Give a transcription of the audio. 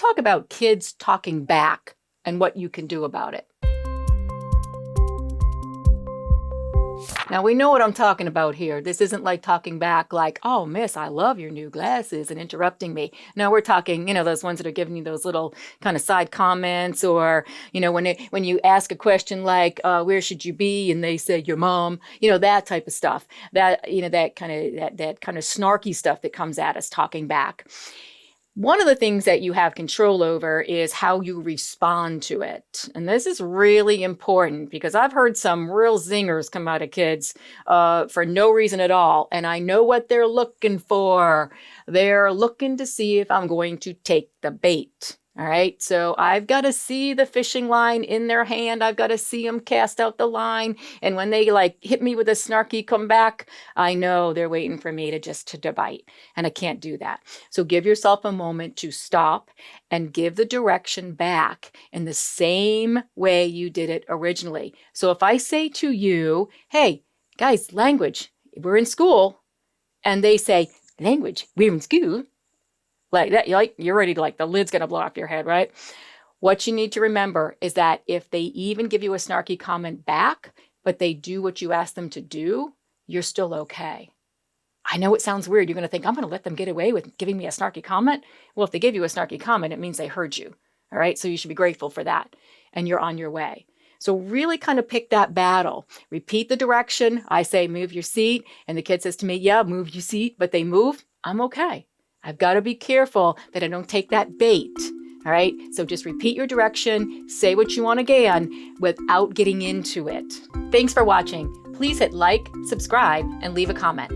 talk about kids talking back and what you can do about it. Now, we know what I'm talking about here. This isn't like talking back like, oh, miss, I love your new glasses, and interrupting me. No, we're talking, those ones that are giving you those little kind of side comments, or, when you ask a question like, where should you be? And they say, your mom, that type of stuff, that kind of snarky stuff that comes at us talking back. One of the things that you have control over is how you respond to it. And this is really important because I've heard some real zingers come out of kids for no reason at all. And I know what they're looking for. They're looking to see if I'm going to take the bait. All right. So I've got to see the fishing line in their hand. I've got to see them cast out the line. And when they hit me with a snarky comeback, I know they're waiting for me to bite. And I can't do that. So give yourself a moment to stop and give the direction back in the same way you did it originally. So if I say to you, hey, guys, language, we're in school. And they say, language, we're in school. Like that, you're ready to the lid's going to blow off your head, right? What you need to remember is that if they even give you a snarky comment back, but they do what you ask them to do, you're still okay. I know it sounds weird. You're going to think, I'm going to let them get away with giving me a snarky comment. Well, if they give you a snarky comment, it means they heard you. All right. So you should be grateful for that. And you're on your way. So really kind of pick that battle. Repeat the direction. I say, move your seat. And the kid says to me, yeah, move your seat. But they move. I'm okay. I've got to be careful that I don't take that bait. All right. So just repeat your direction, say what you want again without getting into it. Thanks for watching. Please hit like, subscribe, and leave a comment.